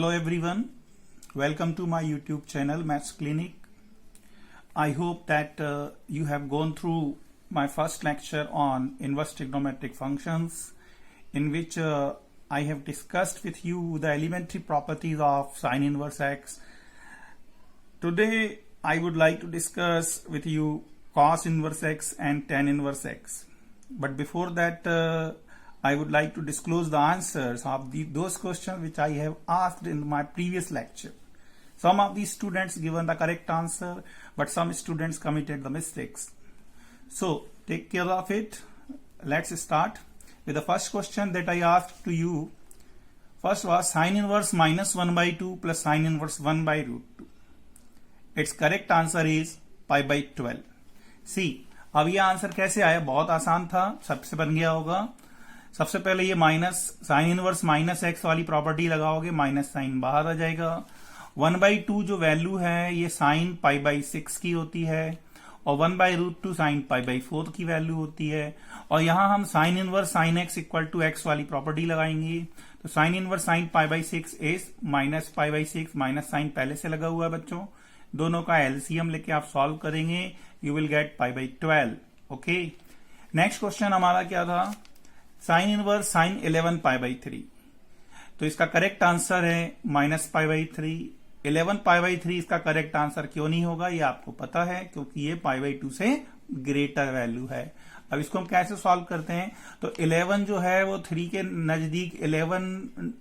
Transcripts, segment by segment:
Hello everyone, welcome to my YouTube channel Maths Clinic. I hope that you have gone through my first lecture on inverse trigonometric functions, in which I have discussed with you the elementary properties of sine inverse x. Today I would like to discuss with you cos inverse x and tan inverse x. But before that, I would like to disclose the answers of those questions which I have asked in my previous lecture. Some of these students given the correct answer, but some students committed the mistakes. So take care of it. Let's start with the first question that I asked to you. First was sine inverse minus 1 by 2 plus sine inverse 1 by root 2. Its correct answer is pi by 12. See, अब ये answer कैसे आया? बहुत आसान था, सबसे बन गया होगा. सबसे पहले ये minus sine inverse minus x वाली प्रॉपर्टी लगाओगे, माइनस साइन बाहर आ जाएगा. 1/2 जो वैल्यू है ये साइन पाई बाई 6 की होती है और 1/√2 साइन पाई बाई 4 की वैल्यू होती है. और यहां हम sine inverse sine x equal to x वाली प्रॉपर्टी लगाएंगे. तो sine inverse sine pi by 6 is minus pi by 6. Minus sine पहले से लगा हुआ है बच्चों. दोनों का एलसीएम लेके आप सॉल्व करेंगे, you will get pi by 12. Okay, next question हमारा क्या था? Sign inverse sign 11 pi by 3. तो इसका करेक्ट आंसर है minus pi by 3. 11 pi by 3 इसका करेक्ट आंसर क्यों नहीं होगा? ये आपको पता है, क्योंकि ये पाई बाई 2 से ग्रेटर वैल्यू है. अब इसको हम कैसे सॉल्व करते हैं? तो 11 जो है वो 3 के नजदीक, 11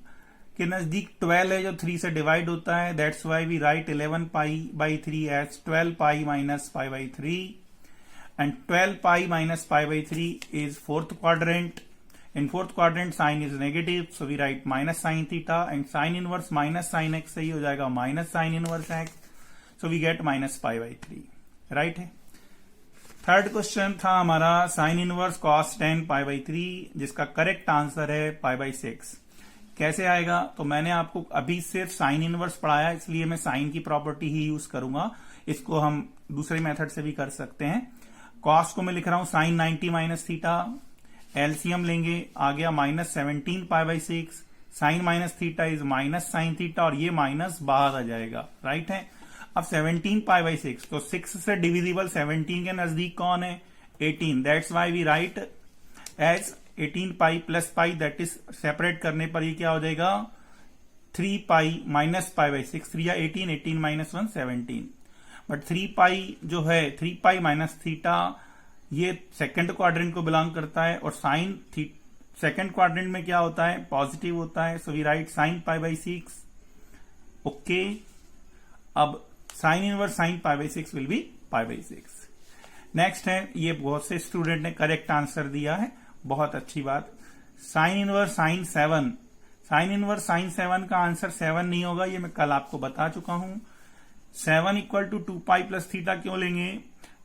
के नजदीक 12 है जो 3 से डिवाइड होता है. That's why we write 11 pi by 3 as 12 pi minus pi by 3. And 12 pi minus pi by 3 is fourth quadrant. In fourth quadrant sign is negative, so we write minus sin theta, and sin inverse minus sin x सही हो जाएगा minus sin inverse x, so we get minus pi by 3. Right है. Third question था हमारा sin inverse cos tan pi by 3, जिसका correct answer है pi by 6. कैसे आएगा? तो मैंने आपको अभी सिर्फ sin inverse पढ़ाया, इसलिए मैं sin की प्रॉपर्टी ही यूज करूंगा. इसको हम दूसरे मेथड से भी कर सकते हैं. cos को मैं लिख रहा हूं sin 90 माइनस थीटा. एलसीएम लेंगे, आ गया minus 17 pi by 6. Sine minus theta is minus sine theta, और ये माइनस बाहर आ जाएगा. राइट है. अब 17 पाई बाई 6, तो 6 से डिविजिबल 17 के नजदीक कौन है? 18. That's why we write as 18 pi plus pi, that is separate करने पर ये क्या हो जाएगा? 3 पाई माइनस पाई बाई 6. 3 या 18, 18 माइनस 1 17. बट 3 पाई जो है 3 पाई माइनस थीटा ये सेकंड क्वाड्रेंट को बिलोंग करता है, और साइन सेकंड क्वाड्रेंट में क्या होता है? पॉजिटिव होता है. So we write sine pi by 6. Okay, अब sine inverse sine pi by 6 will be pi by 6. Next है, ये बहुत से स्टूडेंट ने करेक्ट आंसर दिया है, बहुत अच्छी बात. Sign inverse sine 7. Sine inverse sine 7 का आंसर 7 नहीं होगा, ये मैं कल आपको बता चुका हूं. 7 equal to 2 pi plus theta क्यों लेंगे?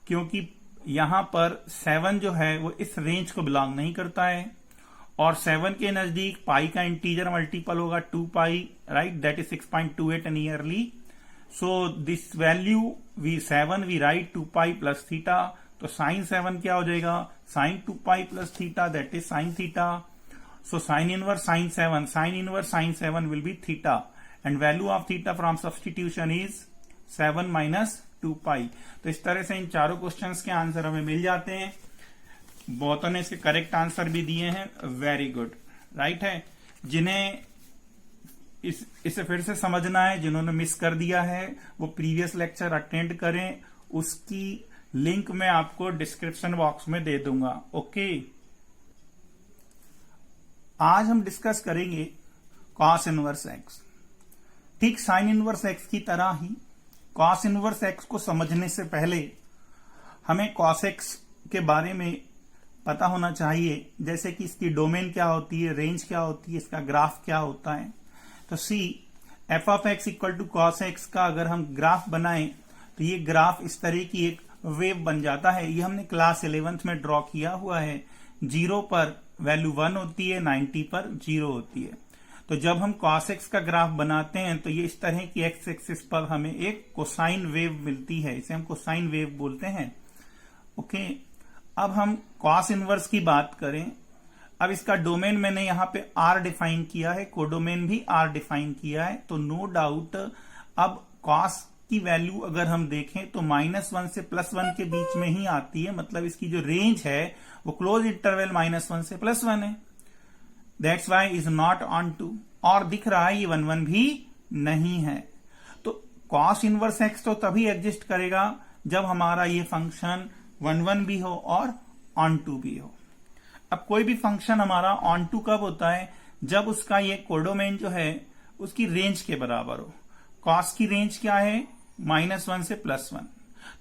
क्योंकि यहां पर 7 जो है वो इस रेंज को बिलोंग नहीं करता है, और 7 के नजदीक पाई का इंटीजर मल्टीपल होगा 2 pi. Right, that is 6.28 nearly. So this value v7 we write 2 pi plus theta. तो साइन 7 क्या हो जाएगा? Sine 2 pi plus theta, that is sine theta. So sine inverse sine 7, sine inverse sine 7 will be theta, and value of theta from substitution is 7 minus 2 pi. तो इस तरह से इन चारों questions के आंसर हमें मिल जाते हैं. बहुतों ने इसके करेक्ट आंसर भी दिए हैं. Very good. राइट है. जिन्हें इसे फिर से समझना है, जिन्होंने मिस कर दिया है, वो प्रीवियस लेक्चर अटेंड करें. उसकी लिंक मैं आपको डिस्क्रिप्शन बॉक्स में दे दूंगा. ओके, आज हम डिस्कस करेंगे कॉस इनवर्स एक्स. ठीक साइन इनवर्स एक्स की तरह ही कॉस इनवर्स एक्स को समझने से पहले हमें कॉस एक्स के बारे में पता होना चाहिए, जैसे कि इसकी डोमेन क्या होती है, रेंज क्या होती है, इसका ग्राफ क्या होता है. तो see f of x equal to cos x का अगर हम ग्राफ बनाएं तो ये ग्राफ इस तरह की एक वेव बन जाता है. ये हमने क्लास 11th में ड्रॉ किया हुआ है. 0 पर वैल्यू 1 होती है, 90 पर 0 होती है. तो जब हम cos x का ग्राफ बनाते हैं तो ये इस तरह की एक्स एक्सिस पर हमें एक कोसाइन वेव मिलती है, इसे हम कोसाइन वेव बोलते हैं. ओके, अब हम cos इनवर्स की बात करें अब इसका डोमेन मैंने यहां पे आर डिफाइन किया है, कोडोमेन भी आर डिफाइन किया है, तो नो डाउट अब कॉस की वैल्यू अगर हम देखें तो -1 से +1 के बीच में ही आती है, मतलब इसकी जो रेंज है वो क्लोज इंटरवल -1 से +1 है। That's why is not onto, और दिख रहा है ये 1 भी नहीं है। तो कॉस इनवर्स एक्स तो तभी एग्जिस्ट करेगा जब हमारा ये फंक्शन 1 भी हो और ऑन टू भी हो। अब कोई भी फंक्शन हमारा ऑन टू कब होता है, जब उसका ये कोडोमेन जो है उसकी रेंज के बराबर हो। कॉस की रेंज क्या है, -1 से +1।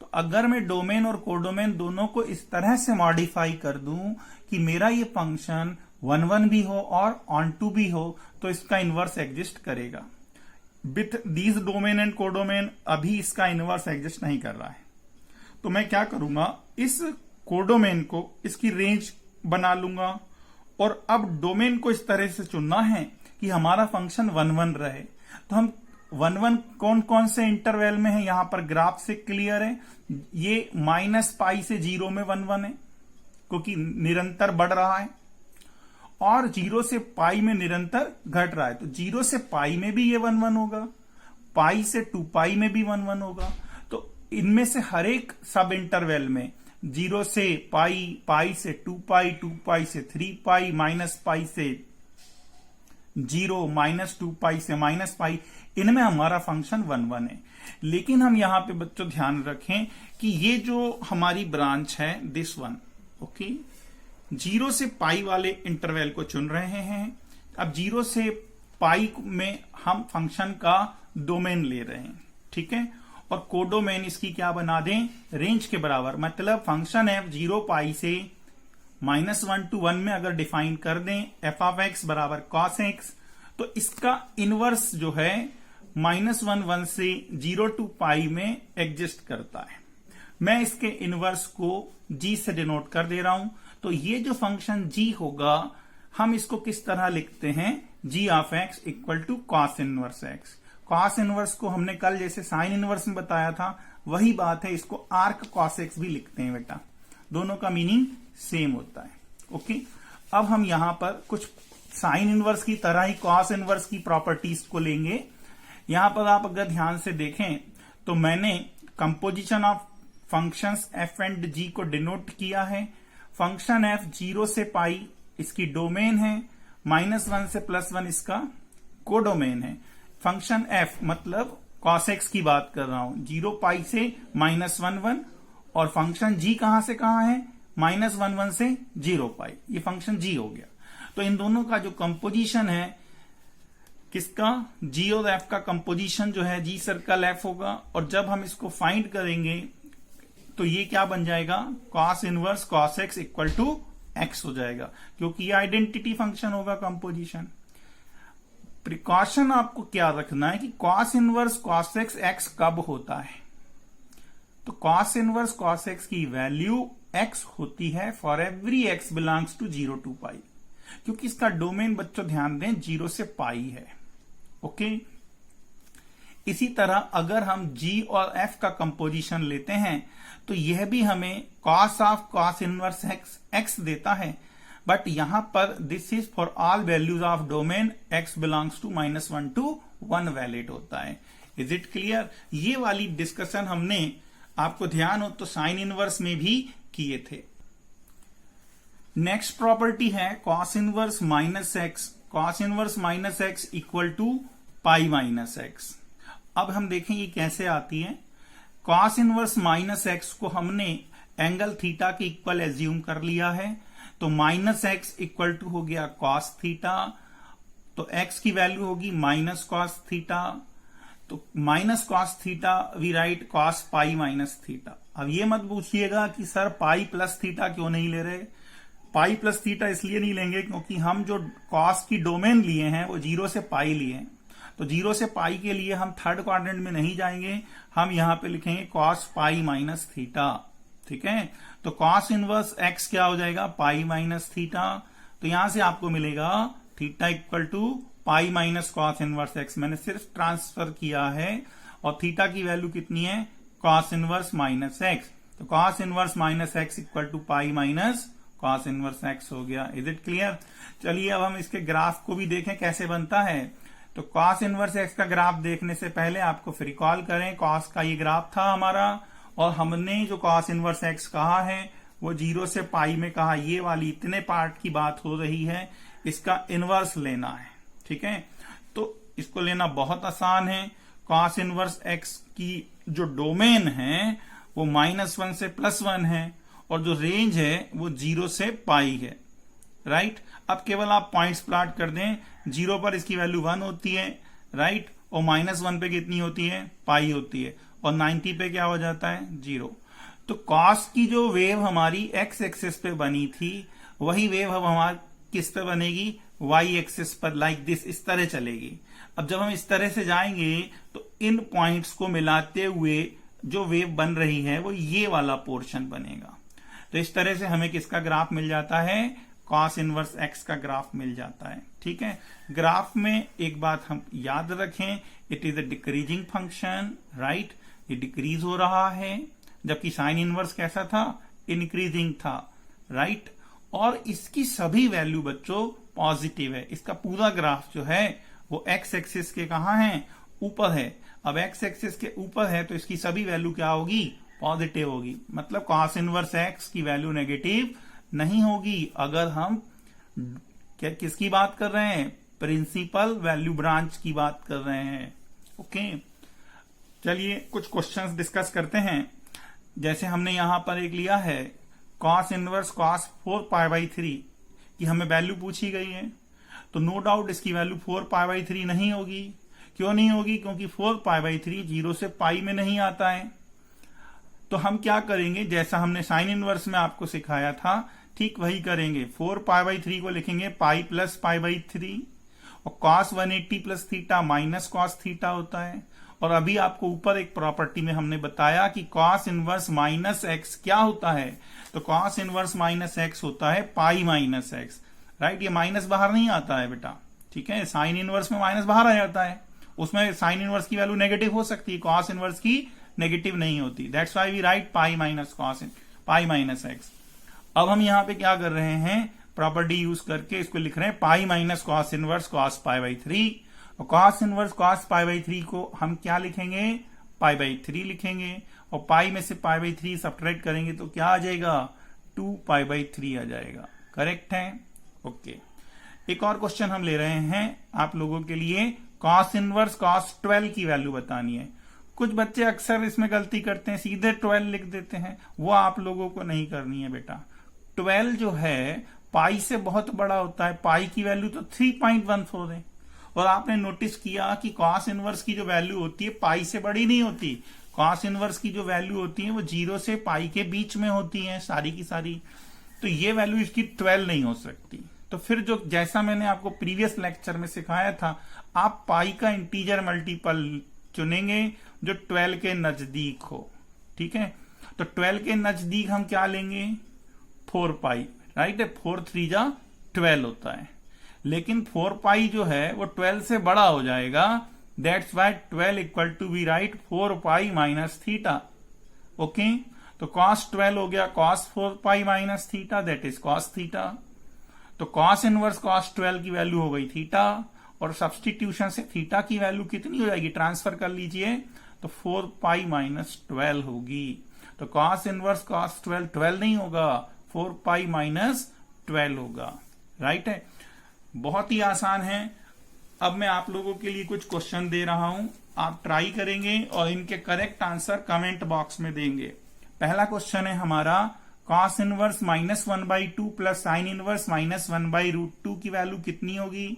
तो अगर मैं डोमेन और कोडोमेन दोनों को इस तरह से मॉडिफाई कर दूं कि मेरा ये फंक्शन 1 भी हो और ऑन टू भी हो, तो इसका इनवर्स एग्जिस्ट करेगा। With these domain and codomain अभी इसका इनवर्स एग्जिस्ट नहीं कर रहा है। तो मैं क्या करूंगा, इस कोडोमेन को इसकी रेंज बना लूंगा, और अब डोमेन को इस तरह से चुनना है कि हमारा फंक्शन 1 रहे। तो हम 1 कौन कौन से इंटरवल में है, यहां पर ग्राफ से क्लियर है। ये -π से 0 में 1 है, क्योंकि निरंतर बढ़ रहा है, और 0 से π में निरंतर घट रहा है। तो 0 से π में भी ये 1 होगा, π से 2π में भी 1 होगा। तो इनमें से हर एक सब इंटरवल में 0 से π, π से 2π, 2π से 3π, -π से 0, -2π से -π, इनमें हमारा फंक्शन 1 है। लेकिन हम यहां पे बच्चों ध्यान रखें कि ये जो हमारी ब्रांच है दिस वन, ओके, 0 से π वाले इंटरवल को चुन रहे हैं। अब 0 से π में हम फंक्शन का डोमेन ले रहे हैं, ठीक है, और कोडोमेन इसकी क्या बना दें, रेंज के बराबर। मतलब फंक्शन f 0π से -1 to 1 में अगर डिफाइन कर दें f ऑफ x बराबर cos x, तो इसका इनवर्स जो है -1 से 0 to π में एग्जिस्ट करता है। मैं इसके इनवर्स को g से डिनोट कर दे रहा हूं। तो ये जो फंक्शन g होगा, हम इसको किस तरह लिखते हैं, g of x equal to cos inverse x। Cos inverse को हमने कल जैसे साइन इनवर्स में बताया था, वही बात है, इसको आर्क कॉस एक्स भी लिखते हैं बेटा, दोनों का मीनिंग सेम होता है। ओके, अब हम यहां पर कुछ साइन इनवर्स की तरह ही कॉस इनवर्स की प्रॉपर्टीज को लेंगे। यहां पर आप अगर ध्यान से देखें तो मैंने composition of functions f and g को डिनोट किया है। फंक्शन f 0 से π इसकी डोमेन है, -1 से +1 इसका कोडोमेन है। फंक्शन f मतलब cos x की बात कर रहा हूं, 0π से -1 और फंक्शन g कहां से कहां है, -1 से 0π, ये फंक्शन g हो गया। तो इन दोनों का जो कंपोजिशन है, किसका, g और f का कंपोजिशन जो है g सर्कल f होगा, और जब हम इसको फाइंड करेंगे तो ये क्या बन जाएगा, cos inverse cos x equal to x हो जाएगा, क्योंकि ये आइडेंटिटी फंक्शन होगा कंपोजिशन। प्रिकॉशन आपको क्या रखना है कि cos इनवर्स cos x कब होता है, तो cos इनवर्स cos x की वैल्यू x होती है for every x belongs to 0 to π, क्योंकि इसका डोमेन बच्चों ध्यान दें 0 से π है। ओके, इसी तरह अगर हम g और f का कंपोजिशन लेते हैं तो यह भी हमें cos of cos inverse x देता है, बट यहां पर this is for all values of domain x belongs to -1 to 1 valid होता है। Is it clear? ये वाली डिस्कशन हमने, आपको ध्यान हो तो साइन इनवर्स में भी किए थे। नेक्स्ट प्रॉपर्टी है cos inverse -x, cos inverse -x equal टू π -x। अब हम देखें ये कैसे आती है। cos इनवर्स -x को हमने एंगल थीटा के इक्वल एज्यूम कर लिया है, तो -x इक्वल टू हो गया cos थीटा, तो x की वैल्यू होगी -cos थीटा, तो -cos theta we write cos pi minus theta. अब ये मत पूछिएगा कि सर पाई प्लस थीटा क्यों नहीं ले रहे। पाई प्लस थीटा इसलिए नहीं लेंगे क्योंकि हम जो cos की डोमेन लिए हैं वो 0 से पाई लिए हैं, तो 0 से पाई के लिए हम थर्ड क्वाड्रेंट में नहीं जाएंगे, हम यहां पे लिखेंगे cos पाई माइनस थीटा। ठीक है, तो cos इनवर्स x क्या हो जाएगा, पाई माइनस थीटा। तो यहां से आपको मिलेगा theta equal to pi minus cos inverse x। मैंने सिर्फ ट्रांसफर किया है, और थीटा की वैल्यू कितनी है, cos इनवर्स माइनस x। तो cos inverse minus x equal to pi minus cos inverse x हो गया। Is it clear? चलिए अब हम इसके ग्राफ को भी देखें कैसे बनता है। तो cos इनवर्स x का ग्राफ देखने से पहले आपको फिर रिकॉल करें, cos का ये ग्राफ था हमारा और हमने जो cos इनवर्स x कहा है वो 0 से पाई में कहा। ये वाली इतने पार्ट की बात हो रही है, इसका इनवर्स लेना है। ठीक है, तो इसको लेना बहुत आसान है। cos इनवर्स x की जो डोमेन है वो -1 से +1 है और जो रेंज है वो 0 से पाई है। राइट, अब केवल आप पॉइंट्स प्लॉट कर दें। 0 पर इसकी वैल्यू 1 होती है, राइट, और -1 पे कितनी होती है? पाई होती है, और 90 पे क्या हो जाता है? 0। तो कॉस की जो वेव हमारी x एक्सिस पे बनी थी वही वेव अब हमारी किस पे बनेगी? y एक्सिस पर, लाइक दिस, इस तरह चलेगी। अब जब हम इस तरह से जाएंगे तो इन पॉइंट्स को मिलाते हुए जो वेव बन रही है वो ये वाला पोर्शन बनेगा। तो इस तरह से हमें किसका ग्राफ मिल जाता है? cos इनवर्स x का ग्राफ मिल जाता है। ठीक है, ग्राफ में एक बात हम याद रखें, it is a decreasing function, right, ये डिक्रीज हो रहा है, जबकि साइन इनवर्स कैसा था? इंक्रीजिंग था, राइट, और इसकी सभी वैल्यू बच्चों पॉजिटिव है। इसका पूरा ग्राफ जो है वो x एक्सिस के कहां है? ऊपर है। अब x एक्सिस के ऊपर है तो इसकी सभी वैल्यू क्या होगी? पॉजिटिव होगी। मतलब cos इनवर्स x की वैल्यू नेगेटिव नहीं होगी अगर हम क्या किसकी बात कर रहे हैं? प्रिंसिपल वैल्यू ब्रांच की बात कर रहे हैं। ओके, चलिए कुछ क्वेश्चंस डिस्कस करते हैं। जैसे हमने यहां पर एक लिया है cos इनवर्स cos 4π/3 की हमें वैल्यू पूछी गई है, तो नो डाउट इसकी वैल्यू 4π/3 नहीं होगी। क्यों नहीं होगी? क्योंकि 4π/3 0 से पाई में नहीं आता है। तो हम क्या करेंगे, जैसा हमने साइन इनवर्स में आपको सिखाया था ठीक वही करेंगे। 4π/3 को लिखेंगे पाई प्लस π/3 और cos 180 plus theta minus cos theta होता है। और अभी आपको ऊपर एक प्रॉपर्टी में हमने बताया कि cos इनवर्स माइनस x क्या होता है? तो cos इनवर्स माइनस x होता है पाई माइनस x, राइट। ये माइनस बाहर नहीं आता है बेटा, ठीक है। साइन इनवर्स में माइनस बाहर आ जाता है, उसमें साइन इनवर्स की वैल्यू नेगेटिव हो सकती है, cos इनवर्स की नेगेटिव नहीं होती। That's why we write pi minus cos pi minus x। अब हम यहाँ पे क्या कर रहे हैं, प्रॉपर्टी यूज करके इसको लिख रहे हैं पाई माइनस cos इनवर्स cos π/3 और cos इनवर्स cos π/3 को हम क्या लिखेंगे, π/3 लिखेंगे और पाई में से π/3 सब्ट्रैक्ट करेंगे तो क्या आ जाएगा, 2π/3 आ जाएगा। करेक्ट है, ओके। एक और क्वेश्चन हम ले रहे हैं आप लोगों के लिए, cos इनवर्स cos 12 की वैल्यू बतानी है। कुछ बच्चे अक्सर इसमें गलती करते हैं, सीधे 12 लिख देते हैं, वो आप लोगों को नहीं करनी है बेटा। 12 जो है पाई से बहुत बड़ा होता है, पाई की वैल्यू तो 3.14 है। और आपने नोटिस किया कि cos इनवर्स की जो वैल्यू होती है पाई से बड़ी नहीं होती, cos इनवर्स की जो वैल्यू होती है वो 0 से पाई के बीच में होती है सारी की सारी। तो ये वैल्यू इसकी 12 नहीं हो सकती। तो फिर जो जैसा मैंने आपको प्रीवियस लेक्चर में सिखाया था, आप पाई का इंटीजर मल्टीपल चुनेंगे जो 12 के नजदीक हो, ठीक है। तो 12 के नजदीक हम क्या लेंगे, 4 पाई, राइट है। 4 3 जा 12 होता है, लेकिन 4 पाई जो है वो 12 से बड़ा हो जाएगा। That's why 12 equal to we write 4 pi minus theta. Okay, तो cos 12 हो गया cos 4 pi minus theta, that is cos theta. तो cos इनवर्स cos 12 की वैल्यू हो गई थीटा, और सब्सटीट्यूशन से थीटा की वैल्यू कितनी हो जाएगी, ट्रांसफर कर लीजिए, तो 4 पाई माइनस 12 होगी। तो cos इनवर्स cos 12 12 नहीं होगा, 4 पाई माइनस 12 होगा, राइट है। बहुत ही आसान है। अब मैं आप लोगों के लिए कुछ क्वेश्चन दे रहा हूं, आप ट्राई करेंगे और इनके करेक्ट आंसर कमेंट बॉक्स में देंगे। पहला क्वेश्चन है हमारा, cos inverse -1/2 plus sine inverse -1/√2 की वैल्यू कितनी होगी।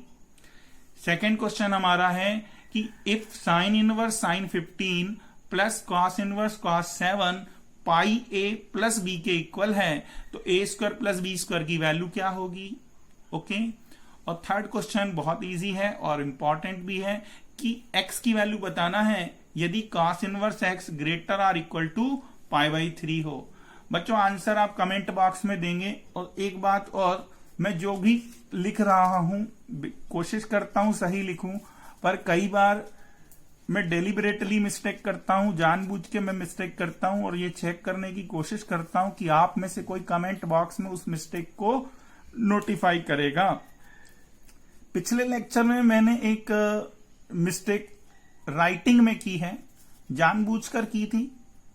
सेकेंड क्वेश्चन हमारा है कि if sine inverse sin 15 plus cos inverse cos 7 pi a plus b के इक्वल है तो a² प्लस b² की वैल्यू क्या होगी। ओके, और थर्ड क्वेश्चन बहुत इजी है और इंपॉर्टेंट भी है कि x की वैल्यू बताना है यदि cos inverse x greater or equal to π/3 हो। बच्चों आंसर आप कमेंट बॉक्स में देंगे। और एक बात और, मैं जो भी लिख रहा हूं कोशिश करता हूं सही लिखूं, पर कई बार मैं डेलिबरेटली मिस्टेक करता हूं, जानबूझ के मैं मिस्टेक करता हूं और ये चेक करने की कोशिश करता हूं कि आप में से कोई कमेंट बॉक्स में उस मिस्टेक को नोटिफाई करेगा। पिछले लेक्चर में मैंने एक मिस्टेक राइटिंग में की है, जानबूझकर की थी।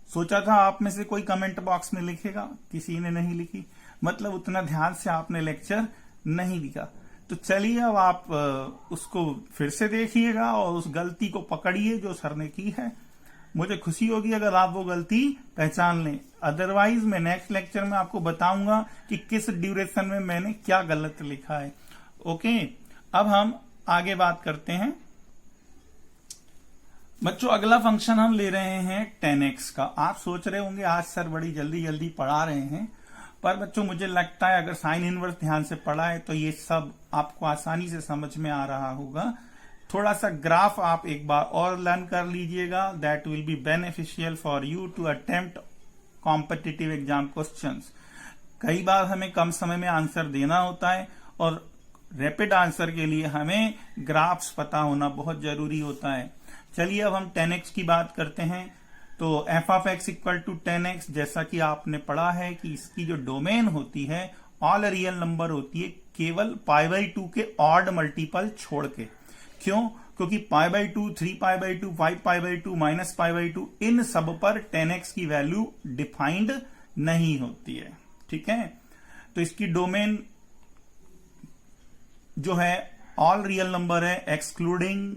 सोचा था आप में से कोई कमेंट बॉक्स में लिखेगा, किसी ने नहीं लिखी, मतलब उतना ध्यान से आपने लेक्चर नहीं लिखा। तो चलिए अब आप उसको फिर से देखिएगा और उस गलती को पकड़िए जो सर ने की है। मुझे खुशी होगी अगर आप वो गलती पहचान लें, अदरवाइज मैं नेक्स्ट लेक्चर में आपको बताऊंगा कि किस ड्यूरेशन में मैंने क्या गलत लिखा है। ओके, अब हम आगे बात करते हैं बच्चों। अगला फंक्शन हम ले रहे हैं 10x का। आप सोच रहे होंगे आज सर बड़ी जल्दी जल्दी पढ़ा रहे हैं, पर बच्चों मुझे लगता है अगर साइन इनवर्स ध्यान से पढ़ा है तो ये सब आपको आसानी से समझ में आ रहा होगा। थोड़ा सा ग्राफ आप एक बार और लर्न कर लीजिएगा, that will be beneficial for you to attempt competitive exam questions. कई बार हमें कम समय में आंसर देना होता है और रैपिड आंसर के लिए हमें ग्राफ्स पता होना बहुत जरूरी होता है। चलिए अब हम 10x की बात करते हैं। तो f of x equal to 10x, जैसा कि आपने पढ़ा है कि इसकी जो डोमेन होती है ऑल रियल नंबर होती है, केवल π/2 के ऑड मल्टीपल छोड़ के। क्यों? क्योंकि π/2, 3π/2, 5π/2, -π/2 इन सब पर 10x की वैल्यू डिफाइंड नहीं होती है। ठीक है, तो इसकी डोमेन जो है ऑल रियल नंबर है एक्सक्लूडिंग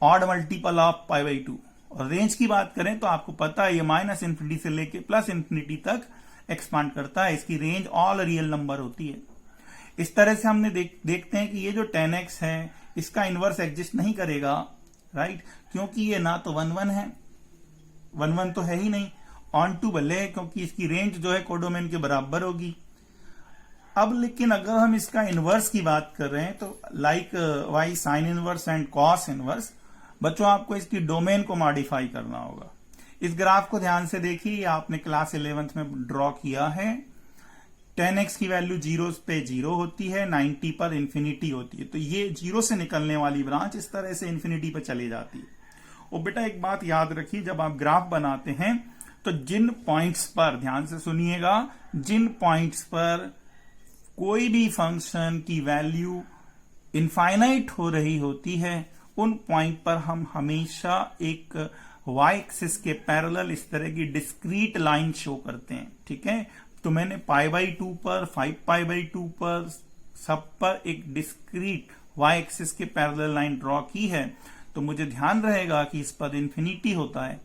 ऑड मल्टीपल ऑफ π/2। और रेंज की बात करें तो आपको पता है ये -∞ से लेके +∞ तक एक्सपांड करता है। इसकी रेंज ऑल रियल नंबर होती है। इस तरह से हमने देखते हैं कि ये जो 10x है इसका इनवर्स एग्जिस्ट नहीं करेगा, राइट? क्योंकि ये ना तो 1 1 है, 1 1 तो है ही नहीं, ऑन टू भले है क्योंकि इसकी रेंज जो है कोडोमेन के बराबर होगी। अब लेकिन अगर हम इसका इनवर्स की बात कर रहे हैं तो like why sine inverse and cos inverse, बच्चों आपको इसकी डोमेन को मॉडिफाई करना होगा। इस ग्राफ को ध्यान से देखिए, आपने क्लास 11th में ड्रॉ किया है। 10x की वैल्यू 0 पे 0 होती है, 90 पर इंफिनिटी होती है। तो ये 0 से निकलने वाली ब्रांच इस तरह से इंफिनिटी पर चली जाती है। और बेटा एक बात याद रखिए, जब आप ग्राफ बनाते हैं तो जिन पॉइंट्स पर, ध्यान से सुनिएगा, जिन पॉइंट्स पर कोई भी फंक्शन की वैल्यू इनफाइनाइट हो रही होती है उन पॉइंट पर हम हमेशा एक y एक्सिस के पैरेलल इस तरह की डिस्क्रीट लाइन शो करते हैं। ठीक है, तो मैंने π/2 पर, 5π/2 पर, सब पर एक डिस्क्रीट y एक्सिस के पैरेलल लाइन ड्रॉ की है। तो मुझे ध्यान रहेगा कि इस पर इंफिनिटी होता है,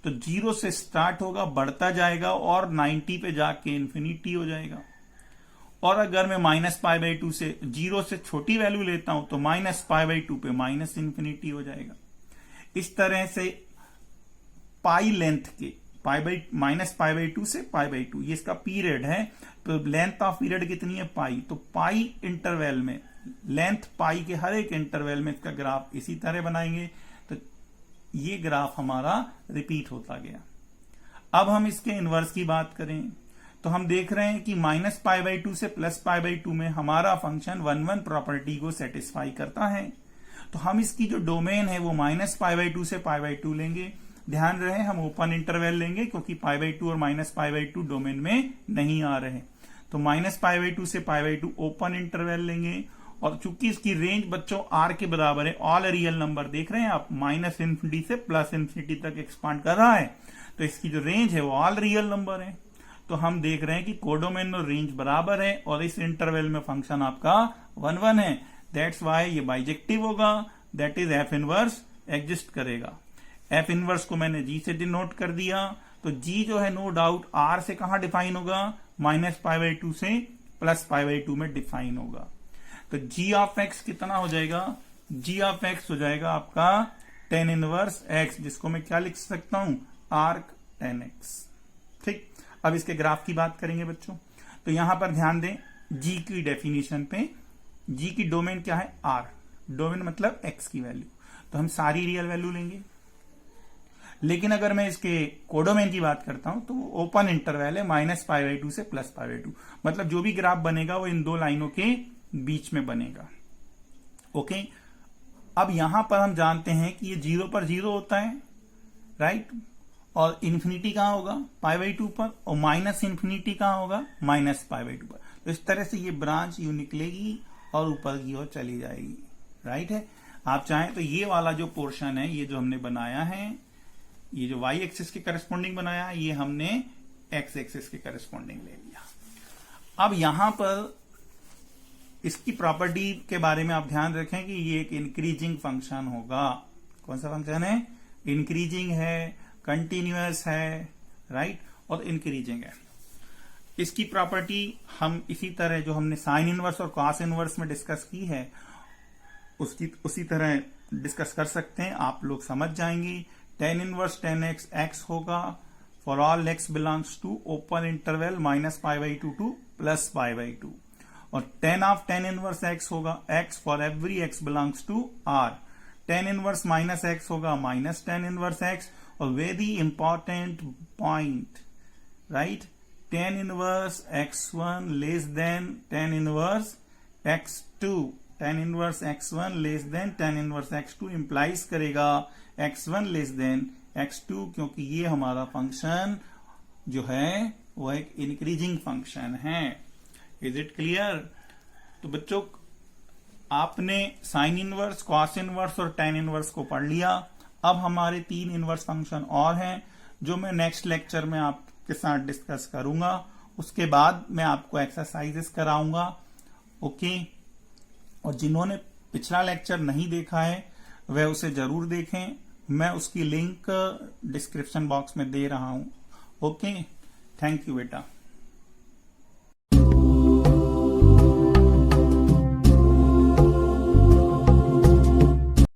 तो 0 से स्टार्ट होगा, बढ़ता जाएगा और 90 पे जाके इंफिनिटी हो जाएगा। और अगर मैं -π/2 से 0 से छोटी वैल्यू लेता हूं तो -π/2 पे -∞ हो जाएगा। इस तरह से पाई लेंथ के -π/2 से π/2 ये इसका पीरियड है। तो लेंथ ऑफ पीरियड कितनी है? पाई। तो पाई इंटरवल में, लेंथ पाई के हर एक इंटरवल में इसका ग्राफ इसी तरह बनाएंगे। तो ये ग्राफ हमारा रिपीट होता गया। अब हम इसके इनवर्स की बात करें तो हम देख रहे हैं कि -π/2 से +π/2 में हमारा फंक्शन 1 1 प्रॉपर्टी को सेटिस्फाई करता है। तो हम इसकी जो डोमेन है वो -π/2 से π/2 लेंगे। ध्यान रहे हम ओपन इंटरवल लेंगे क्योंकि π/2 और -π/2 डोमेन में नहीं आ रहे। तो -π/2 से π/2 ओपन इंटरवल लेंगे। और चूंकि इसकी रेंज बच्चों r के बराबर है, ऑल रियल नंबर देख रहे हैं आप, -∞ से +∞ तक एक्सपांड कर रहा है, तो इसकी जो रेंज है वो ऑल रियल नंबर है। तो हम देख रहे हैं कि कोडोमेन और रेंज बराबर है और इस इंटरवल में फंक्शन आपका 1 1 है। दैट्स वाई ये बाइजेक्टिव होगा, that is f inverse exist करेगा। f इनवर्स को मैंने g से डिनोट कर दिया। तो g जो है नो डाउट r से कहां डिफाइन होगा? -π/2 से +π/2 में डिफाइन होगा। तो g ऑफ x कितना हो जाएगा? g ऑफ x हो जाएगा आपका 10 इनवर्स x, जिसको मैं क्या लिख सकता हूं? Arc 10x। ठीक, अब इसके ग्राफ की बात करेंगे बच्चों। तो यहां पर ध्यान दें g की डेफिनेशन पे, g की डोमेन क्या है? r। डोमेन मतलब x की वैल्यू, तो हम सारी रियल वैल्यू लेंगे। लेकिन अगर मैं इसके कोडोमेन की बात करता हूं तो ओपन इंटरवल है, -π/2 से +π/2, मतलब जो भी ग्राफ बनेगा वो इन दो लाइनों के बीच में बनेगा। ओके, अब यहां पर हम जानते हैं कि ये 0 पर 0 होता है, राइट, और इन्फिनिटी कहां होगा, π/2 पर, और माइनस इन्फिनिटी कहां होगा, -π/2 पर। तो इस तरह से ये ब्रांच यूं निकलेगी और ऊपर की ओर चली जाएगी, राइट है। आप चाहें तो ये वाला जो पोर्शन है, ये जो हमने बनाया है, ये जो y एक्सिस के करस्पॉन्डिंग बनाया, ये हमने x एक्सिस के करस्पॉन्डिंग ले लिया। अब यहां पर इसकी प्रॉपर्टी के बारे में आप ध्यान रखें कि ये एक इंक्रीजिंग फंक्शन होगा। कौन सा फंक्शन है, इंक्रीजिंग है, कंटिन्यूअस है, राइट, और इंक्रीजिंग है। इसकी प्रॉपर्टी हम इसी तरह जो हमने साइन इनवर्स और कॉस इनवर्स में डिस्कस की है उसी तरह डिस्कस कर सकते हैं। आप लोग समझ जाएंगे। tan inverse tan x x होगा for all x belongs to open interval -π/2 to +π/2, और tan इनवर्स x होगा x for every x belongs to r। tan inverse -x होगा -tan इनवर्स x, और very important point, right, tan inverse x1 less than tan inverse x2। tan inverse x1 less than tan inverse x2 implies करेगा x1 less then x2, क्योंकि ये हमारा function जो है वो एक इंक्रीजिंग फंक्शन है। Is it clear? तो बच्चों, आपने साइन इनवर्स, कॉस इनवर्स और tan इनवर्स को पढ़ लिया। अब हमारे 3 इनवर्स फंक्शन और हैं जो मैं नेक्स्ट लेक्चर में आपके साथ डिस्कस करूंगा। उसके बाद मैं आपको एक्सरसाइजेस कराऊंगा, ओके। और जिन्होंने पिछला लेक्चर नहीं देखा है वह उसे जरूर देखें, मैं उसकी लिंक डिस्क्रिप्शन बॉक्स में दे रहा हूं, ओके। थैंक यू बेटा।